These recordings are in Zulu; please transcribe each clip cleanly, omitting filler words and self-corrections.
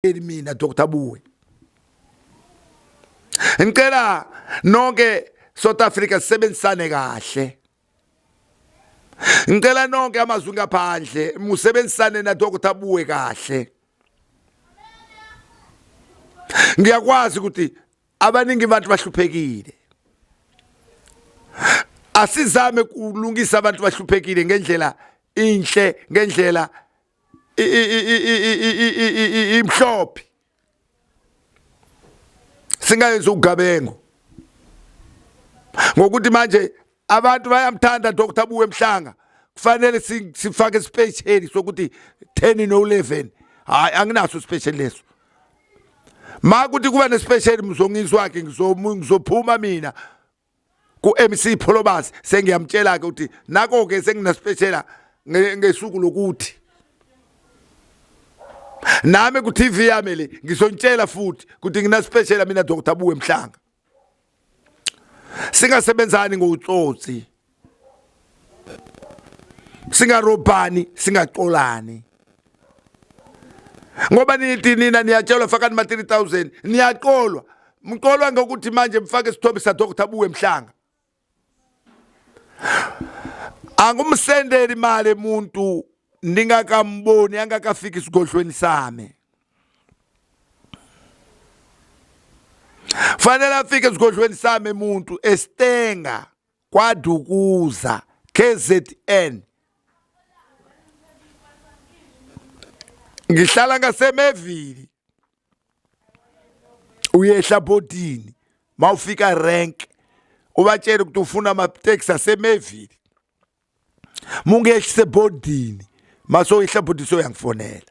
mina Dr. Buwe. Ngicela nonke South Africa sisebenzisane kahle. Ngicela nonke amazwi ngaphandle musebenzisane na Dr. Buwe kahle. Ngiyakwazi ukuthi abaningi abantu bahluphekile. Asizame kulungisa abantu bahluphekile ngendlela inhle, ngendlela imhlophe. Singayenza ugabengo. Ngokuthi manje abantu bayamthanda Dr. Buwe Mhlanga. Kufanele sifake special sokuthi 10 no 11. Hayi anginaso special leso. Makuthi kuba nespecial mzongizwa wakhe ngizophuma mina ku MC Pholobas sengiyamtshela ke ukuthi nako ke sengina special ngesuku lokuthi nami ku TV yami le ngizontshela futhi ukuthi ngina special mina Dr. Buwe Mhlanga. Singasebenzani ngotsotsi. Singarobhani, singaxolani. Ngoba nithi nina niyatshelwa fakani ma 3000 niyaqolwa. Mqolwa ngokuthi manje mfake isithombe sa Dr. Buwe Mhlanga. Angumsendeli imali umuntu ningakamboni angakafika isigodlweni sami. Fanele afike isigodlweni sami umuntu estenga kwadukuza KZN. Ngihlala ngasemevili. Uyehla bodini. Mawufika rank ubatshela ukuthi ufuna ama taxi asemevili. Mungehlise bodini. Maso ihla bodini so yangifonela.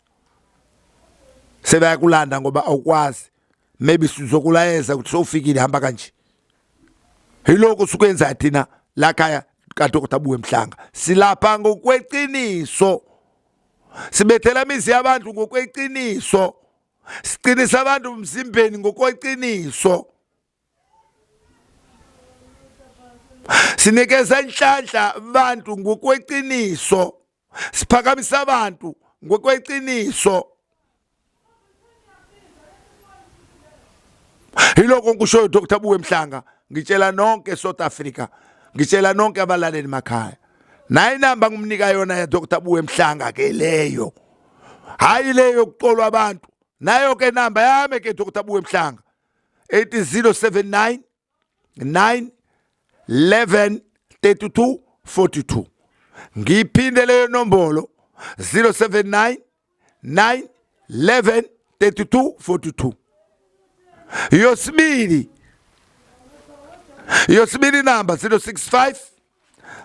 Sebayakulanda ngoba awukwazi. Maybe sizokulayeza ukuthi sofikile hamba kanje. Hiloko sukwenza thina la khaya ka Dr. Buwe Mhlanga. Silapha ngokweqiniso. Sibethela imizi yabantu ngokweqiniso. Siqinisa abantu umzimbeni ngokweqiniso. Sinikeza inhlanhla abantu ngokweqiniso. Siphakamisa abantu ngokweqiniso. Hiloko ngisho Dr. Buwe Mhlanga ngitshela nonke South Africa, ngitshela nonke abalaleli emakhaya. Nayi namba ngumnika yona ya Dr. Buwe Mhlanga ke leyo. Hayi leyo kuqolwa abantu. Nayo ke namba yami ke Dr. Buwe Mhlanga 8079 911 32 42. Ngiphinde leyo nombolo 079 911 32 42. Yosibili number 065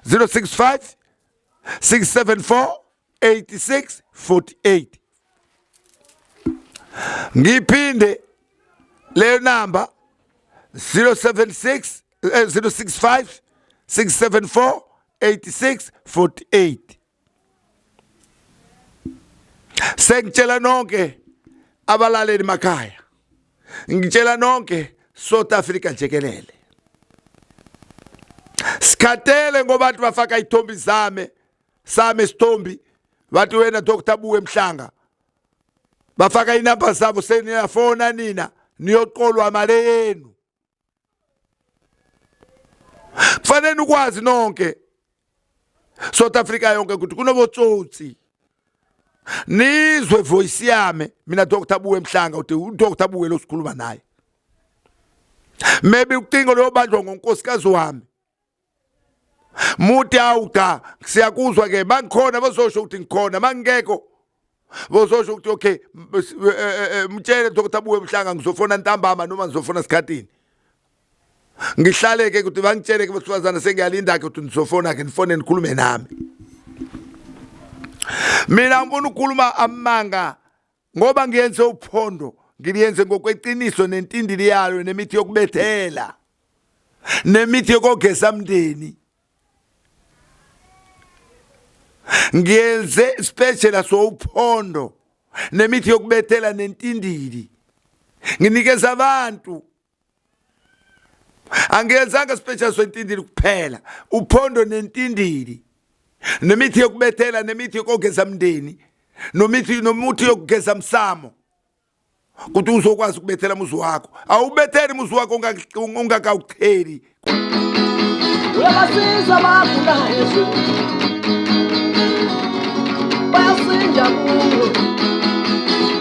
674 86 48. Ngiphinde leyo number 065 674 86 48. Sengitshela nonke abalaleli emakhaya. Ngitshela nonke South Africa jikelele. Sikhatele ngoba bathi bafaka ithombi zame, Sami Isithombe, bathi wena Dr. Buwe Mhlanga. Bafaka inamba zabo seniyafona nina, niyoqolwa imali yenu. Kufanele ukwazi nonke South Africa yonke ukuthi kunobotsotsi. Nizwe voice yami mina Dr. Buwe Mhlanga uthi uDr. Buwe lo sikhuluma naye. Maybe ucingo lo banjwa ngonkosikazi wami. Muthi awuda siyakuzwa ke bangikhona bazosho ukuthi ngikhona mangekho. Bazosho ukuthi okay mtshele Dr. Buwe Mhlanga ngizofona ntambama noma ngizofona sikhatini. Ngihlale ke ukuthi bangitshele ke besifazana sengiyalinda ke ukuthi ngizofona ke nifone nikhulume nami. Mina ngifuna ukukhuluma amanga ngoba ngiyenze uphondo, ngiliyenze ngokweqiniso nentindili yayo nemithi yokubethela. Nemithi yokogeza umndeni. Ngiyenze special so uphondo nemithi yokubethela nentindili. Nginikeza abantu. Angiyenzanga special so intindili kuphela, uphondo nentindili. Nemithi yokubethela nemithi yokugeza umndeni nomuthi yokugeza msamo. ukuthi uzokwazi ukubethela umuzi wakho. Awubetheli umuzi wakho ungakawutheli. Uyabasiza abagula Yesu. Bayasinja kuwe.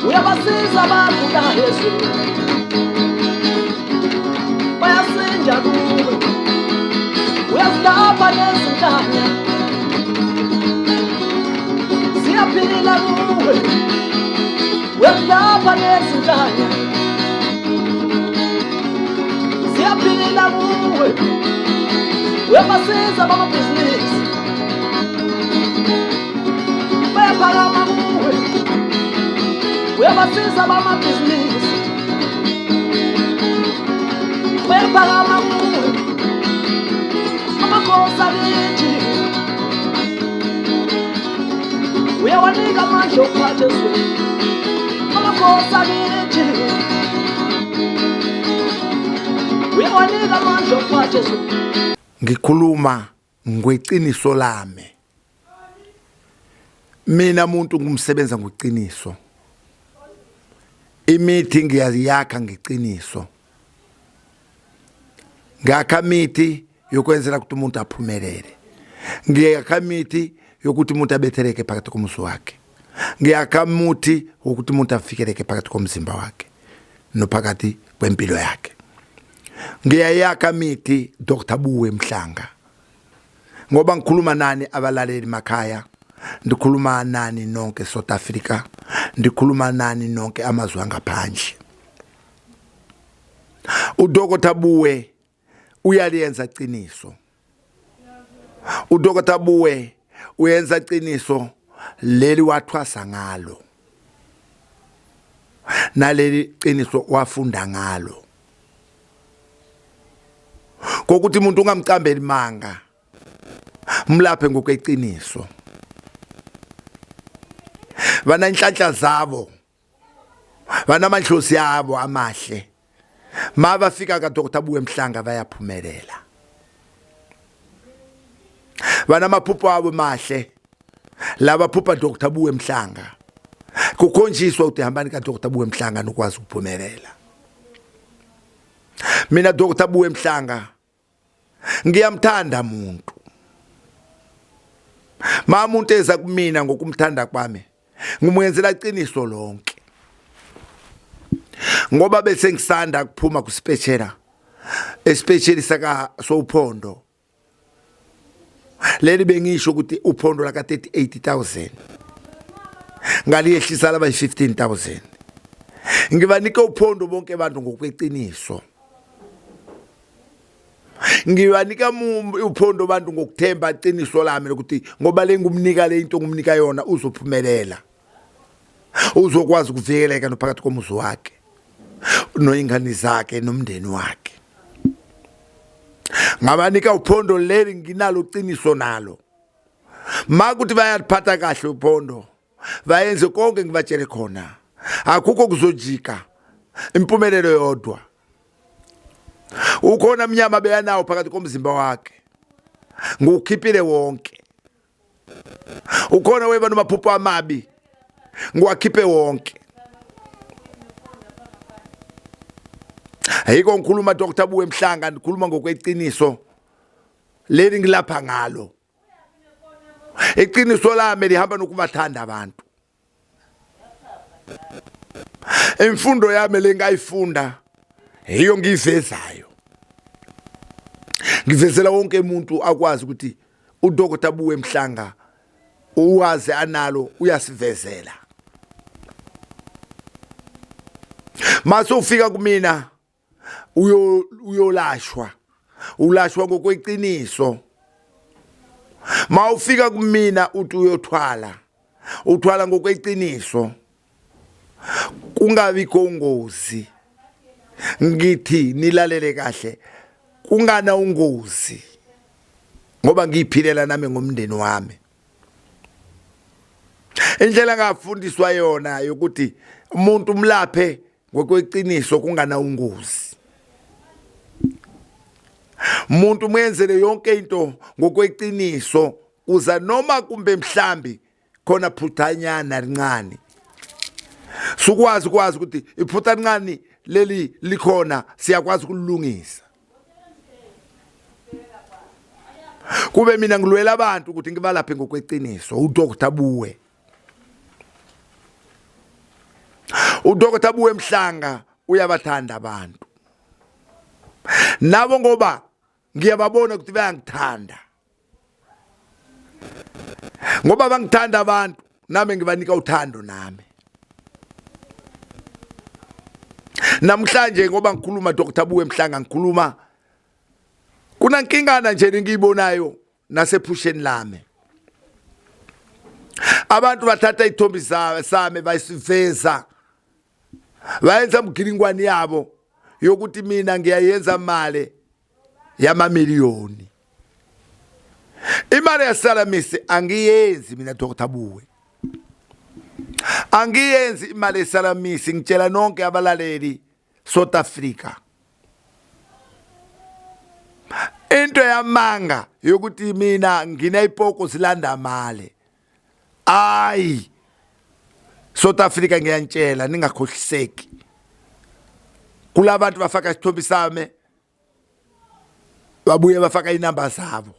Uyabasiza abagula Yesu. Bayasinja kuwe. Uyazilapha nezintanya. Siyaphila kuwe. Uyazilapha nezintanya. Siyaphila kuwe. Uyabasiza bamabhizinisi. Bayaphakama kuwe. Uyabasiza bamabhizinisi. Bayaphakama kuwe. Amakhosi akithi. Uyawanika amandla okuphatha ezweni. Amakhosi akithi. Uyawanika amandla okuphatha ezweni. Ngikhuluma ngweqiniso lami. Mina umuntu ngumsebenza ngoqiniso. Imithi ngiyayakha ngeqiniso. Ngiyakha imithi yokwenzela ukuthi umuntu aphumelele. Ngiyakha imithi yokuthi umuntu abetheleke phakathi komuzi wakhe. Ngiyakha umuthi wokuthi umuntu afikeleke phakathi komzimba wakhe nophakathi kwempilo yakhe. Ngiyayakha imithi Dr. Buwe Mhlanga. Ngoba ngikhuluma nani abalaleli makhaya, ndikhuluma nani nonke South Africa, ndikhuluma nani nonke amazwe angaphandle. uDr. Buwe uyaliyenza qiniso. uDr. Buwe uyenza qiniso leli wathwasa ngalo. Naleli qiniso wafunda ngalo. Kokuthi umuntu ungamcambeli manga, mlaphe ngokweqiniso. Bana inhlanhla zabo, bana amadlozi yabo amahle. Mabafika ka Dr. Buwe Mhlanga bayaphumelela. Bana amaphupho abo mahle, laba phupha Dr. Buwe Mhlanga. Kukhonjiswa ukuthi hambani ka Dr. Buwe Mhlanga nokwazi ukuphumelela. Mina Dr. Buwe Mhlanga ngiyamthanda umuntu. Umuntu eza kumina ngokumthanda kwami, ngimwenzela iqiniso lonke. Ngoba bese ngisanda kuphuma kuspeciala. Especially saka sophondo. Leli bengisho ukuthi uphondo la ka 38,000. Ngaliyehlisa laba 15,000. Ngibanika uphondo bonke abantu ngokweqiniso. Ngibanika uphondo abantu ngokuthemba iqiniso lami lokuthi ngoba lengumnika le into ngumnika yona uzophumelela. Uzokwazi ukuvikeleka nophakathi komuzi wakhe, noingane zakhe nomndeni wakhe. Ngabanika uphondo leli nginalo uqiniso nalo. Makuthi bayaphatha kahle uphondo, bayenze konke ngibatshele khona. Akukho kuzojika impumelelo yodwa. Ukhona mnyama beyanawo phakathi komzimba wakhe, ngukhiphile wonke. Ukhona weba nomaphupho amabi, ngwakhiphe wonke. Ayiko ngikhuluma Dr. Buwe Mhlanga, ndikhuluma ngokweqiniso leli ngilapha ngalo. Iqiniso lami lihamba nokubathanda abantu. Imfundo yami lengayifunda hiyo ngivezayo. Ngivezela wonke umuntu akwazi ukuthi uDr. Buwe Mhlanga uwazi analo uyasivezela. Mase ufika kumina uyolashwa. Ulashwa ngokweqiniso. Ma ufika kumina uthi uyothwala. Uthwala ngokweqiniso. Kungabi kongozi. Ngithi nilalele kahle. Kungana ungozi. Ngoba ngiphilela nami ngomndeni wami. Indlela ngafundiswa yona yokuthi umuntu umlaphe ngokweqiniso kungana ungozi. Umuntu mwenzele yonke into ngokweqiniso uza noma kumbe mhlambi khona phuthanyana rincane. sukwazi ukuthi iphutha encane leli likhona siyakwazi ukulungisa. Kube mina ngilwela abantu ukuthi ngibalaphe ngokweqiniso uDr Buwe. uDr Buwe Mhlanga uyabathanda abantu. Nabo ngoba ngiyababona ukuthi bayangithanda. Ngoba bangithanda abantu nami ngibanika uthando nami. Namhlanje ngoba ngikhuluma Dr Buwe Mhlanga ngikhuluma kunankingana nje engiyibonayo nasephusheni lami. Abantu bathatha ithombi sami bayisiveza. Bayenza umgilingwane yabo yokuthi mina ngiyayenza imali yamamiliyoni. Imali yasalamisi angiyenzi mina Dr Buwe. Angiyenzi imali yasalamisi ngitshela nonke abalaleli South Africa. Into yamanga yokuthi mina nginayipoko zilanda mali. Ayi. South Africa ngiyantshela ningakhohliseki. Kulabantu bafaka isithombe sami babuye bafaka inamba zabo.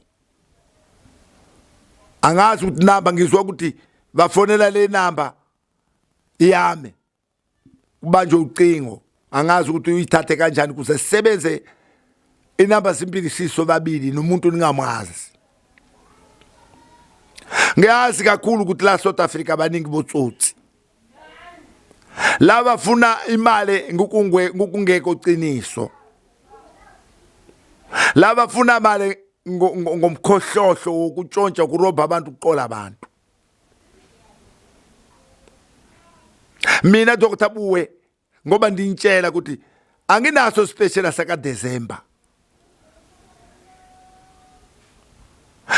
Angazi ukuthi namba ngizwa ukuthi bafonela le namba iyame. Kubanje ucingo. Angazi ukuthi uyithathe kanjani kuze sisebenze inamba zimbili siso babili nomuntu ningamazi. Ngiyazi kakhulu ukuthi la South Africa abaningi botsotsi. Laba funa imali ngokungeke uqiniso. Laba funa imali ngomkhohlohlo wokutshontsha kuroba abantu uqola abantu. Mina Dr Buwe ngoba ndintshela ukuthi anginaso special saka December.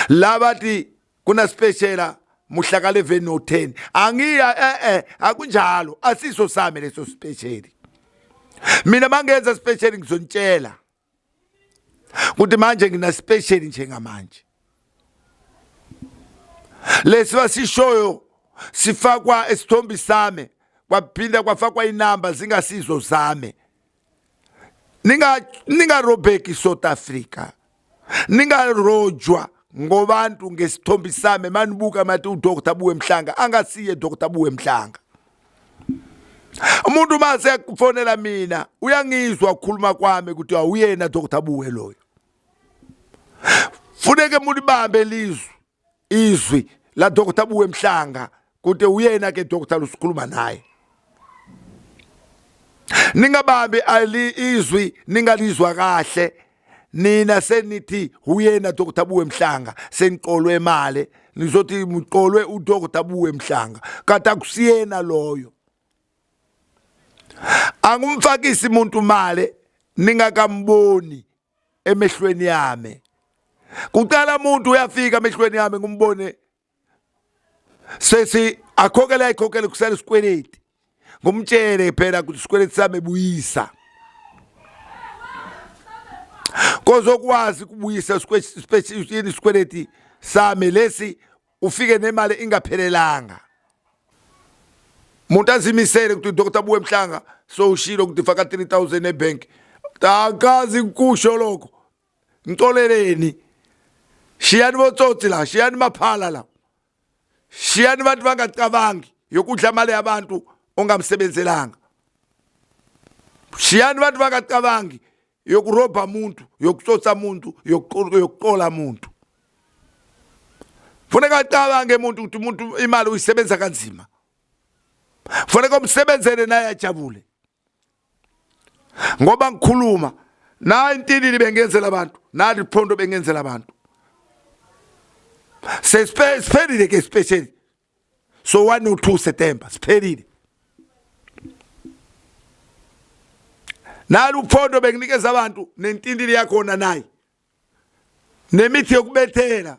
Labathi kuna special muhla ka 11 no 10 angiya akunjalo asiso sami leso special. Mina mangenza special ngizontshela ukuthi manje ngina special njengamanje. Lesiba sishoyo sifakwa esithombe sami kwaphinda kwafakwa inamba zingasizo zami. Ninga robeki South Africa. Ninga rojwa ngobantu ngesithombe sami manibuka mathi uDr Buwe Mhlanga angasiye Dr Buwe Mhlanga. Umuntu mase kufonela mina uyangizwa ukukhuluma kwami ukuthi awuyena Dr Buwe loyo. Funeke mulibambe izwi la Dr Buwe Mhlanga ukuthi uyena ke Dr usikhuluma naye. Ningabambe izwi ningalizwa kahle. Nina senithi uyena Dr Buwe Mhlanga seniqolwe imali nizothi muqolwe uDr Buwe Mhlanga kata kusiyena loyo. Angumfakisi umuntu imali ningakamboni emehlweni yami. Kuqala umuntu uyafika emehlweni yami ngumbone sesi akhokele kusela isikweleti. Ngumtshele phela ukuthi isikweleti sami buyisa. Kozokwazi ukubuyisa isikweleti sami lesi ufike nemali ingaphelelanga. Umuntu azimisele ukuthi Dr Buwe Mhlanga so ushilo ukuthi faka 3000 ebank. Akazi kusho lokho. Ngixoleleni. Shiyani botsotsi la, shiyani maphala la. Shiyani bantu bangacabangi yokudla imali yabantu ongamsebenzelanga. Shiyani bantu bangacabangi yokuroba umuntu, yokutsotsa umuntu, yokuqola umuntu. Funeka ucabange umuntu ukuthi umuntu imali uyisebenza kanzima. Funeka umsebenzele naye ajabule. Ngoba ngikhuluma na intini bengenzela abantu, na liphondo bengenzela abantu. Siphelile ke special. So 1 or 2 September siphelile. Nalo uphondo benginikeza abantu nentindili yakhona nayi. Nemithi yokubethela.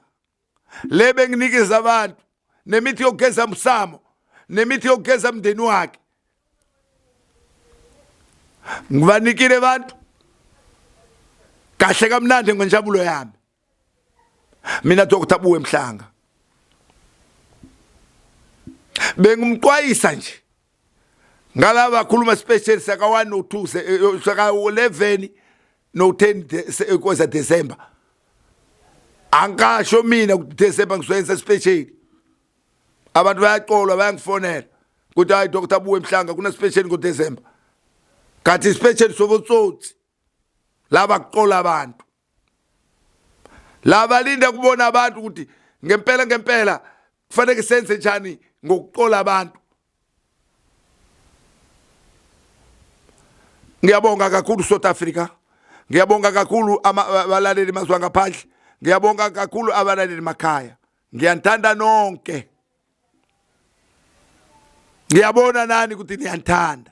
Le benginikeza abantu nemithi yokugeza umsamo, nemithi yokugeza umndeni wakhe. Ngibanikile abantu kahle kamnandi ngenjabulo yami. Mina Dr Buwe Mhlanga. Bengumqwayisa nje. ngalaba khuluma special saka 1 no 2 saka 11 no 10 kweza December angasho mina ku December ngizoyenza special abantu bayaqolwa bayangifonela kuthi hayi Dr Buwe Mhlanga kuna special ngo December kathi special sobotsotsi laba kuqola abantu laba linda kubona abantu ukuthi ngempela kufanele senze njani ngokuqola abantu. Ngiyabonga kakhulu South Africa, ngiyabonga kakhulu abalaleli mazwe ngaphandle, ngiyabonga kakhulu abalaleli makhaya, ngiyanthanda nonke, ngiyabona nani ukuthi niyanthanda.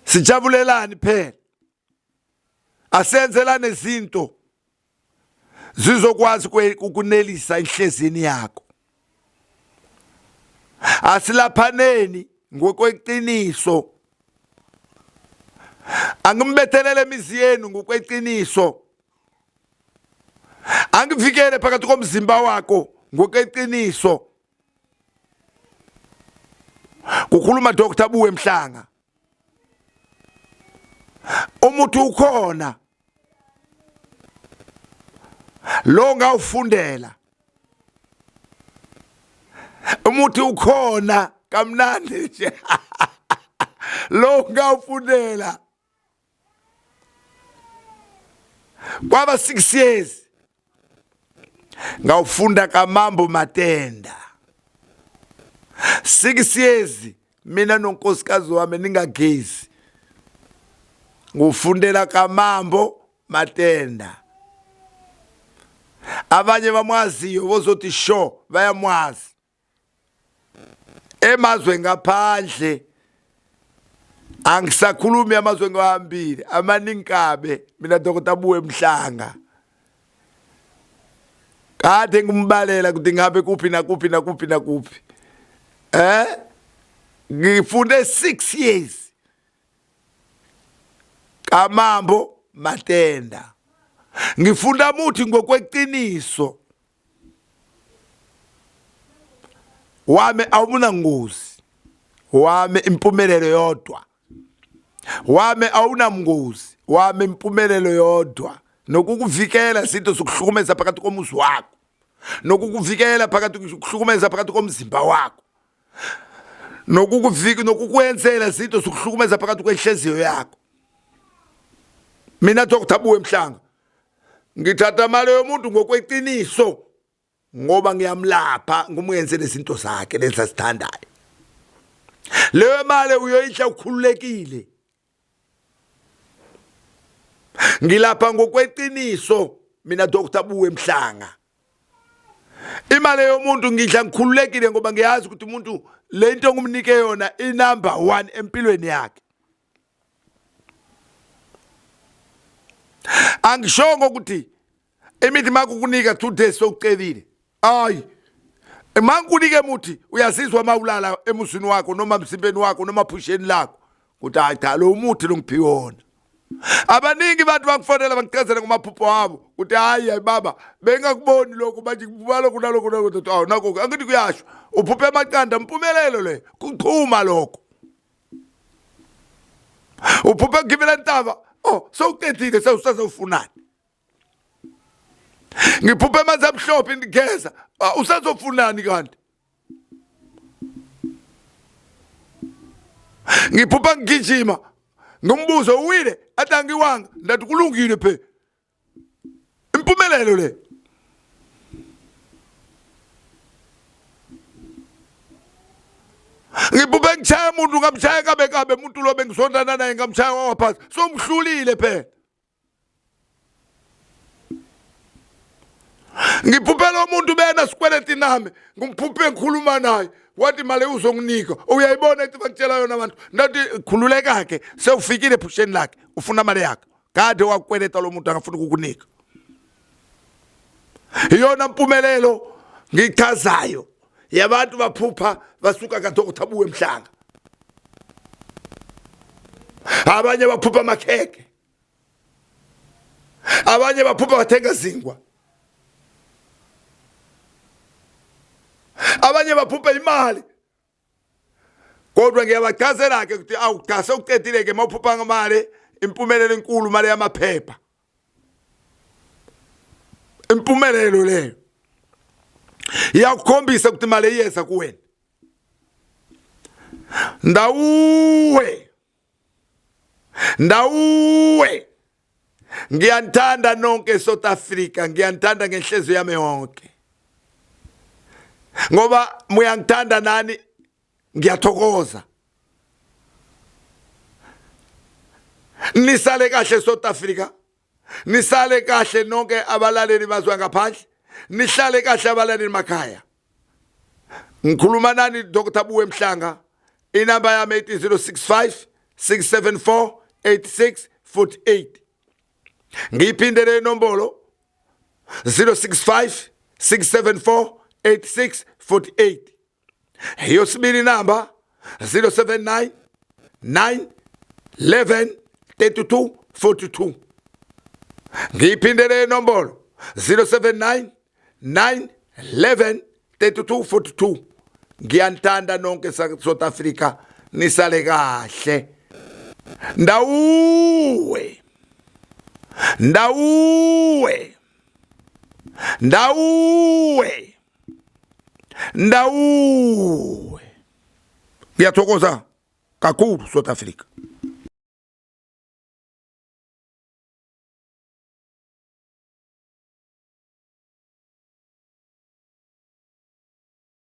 Sijabulelani phela, asenzelane izinto zizokwazi ukunelisa inhlezini yakho. Asilaphaneni ngokweqiniso, angimbethelele imizi yenu ngokweqiniso, angivikele phakathi komzimba wakho ngokweqiniso. Kukhuluma Dr Buwe Mhlanga, umuntu ukhona lo ngawufundela, umuntu ukhona kamnandi nje lo ngawufundela kwaba 6 years ngawufunda kaMambo Matenda. 6 years mina nonkosikazi wami Ningagezi ngufundela kaMambo Matenda. Abanye bamwaziyo bozothi sho bayamwazi emazwe ngaphandle, angisakhulumi amazwe ngahambile amaninkabe. Mina Dr Buwe Mhlanga kade ngimbalela ukuthi ngabe kuphi nakuphi ngifunde 6 years kaMambo Matenda. Ngifunda muthi ngokweqiniso wami awuna ngozi, wami impumelelo yodwa, wami awuna mngozi, wami impumelelo yodwa. Nokukuvikela izinto zokuhlukumeza phakathi komuzi wakho, nokukuvikela phakathi ukuhlukumeza phakathi komzimba wakho, nokukwenzela izinto zokuhlukumeza phakathi kwenhliziyo yakho. Mina Dr Buwe Mhlanga ngithatha mali yomuntu ngokweqiniso ngoba ngiyamlapha ngumyenzele izinto zakhe lezi sithandayo. Leyo mali uyoyidla ukhululekile. Ngilapha ngokweqiniso mina Dr Buwe Mhlanga. Imali yomuntu ngidla ngikhululekile ngoba ngiyazi ukuthi umuntu lento ngumnike yona inumber 1 empilweni yakhe. Angishongo ukuthi imithi makukunika 2 days sokucelile. Hayi, mangikunike muthi uyazizwa mawulala emusini wakho noma emsimbeni wakho noma phusheni lakho ukuthi hayi cha lo umuthi longiphiwe wona. Abaningi abantu bangifonela bangichazela ngomaphupho wabo ukuthi hayi baba bengakuboni lokho manje kububa lokho nalokho awu nakho angithi kuyasho uphuphe amaqanda impumelelo le kuchuma lokho. Uphuphe ngibela ntaba sowuqedile sewusazofunani. Ngiphuphe amanzi amhlophe ndigeza usazofunani kanti. Ngiphupha ngigijima ngombuzo uwile athi angiwanga ndathi kulungile phe. Impumelelo le. Ngiphuphe ngishaya umuntu ngamshaya kabe umuntu lo bengisondana naye ngamshaya waphansi somhlulile phe. Ngiphuphe lo muntu bena sikweleti nami ngimphuphe ngikhuluma naye wathi mali uzonginika uyayibona ethi bakutshela yona abantu ndathi khululeka ke sewufikile phusheni lakhe ufuna mali yakhe kade wakweleta lo muntu angafuna ukukunika. Iyona impumelelo ngichazayo yabantu baphupha basuka kaDr Buwe Mhlanga. Abanye baphupha amakheke, abanye baphupha bathenga zingwa, abanye baphupha imali kodwa ngiyabachazela ke ukuthi awu cha sewuqedile ke mawuphupha ngemali impumelelo enkulu mali yamaphepha impumelelo leyo iyakukhombisa ukuthi imali iyeza kuwena Ndawuwe ngiyanthanda nonke South Africa ngiyanthanda ngenhliziyo yami yonke ngoba muyangithanda nani ngiyathokoza nisale kahle South Africa nisale kahle nonke abalaleli bazwe ngaphandle nihlale kahle abalaleli emakhaya ngikhuluma nani Dr. Buwe Mhlanga inamba yami 065 674 8648 ngiyiphindele inombolo 065 674 8648 yosibili namba 079 911 3242 ngiyiphindele inombolo 079 911 3242 ngiyanthanda nonke South Africa nisale kahle Ndawuwe ngiyathokoza kakhulu South Africa.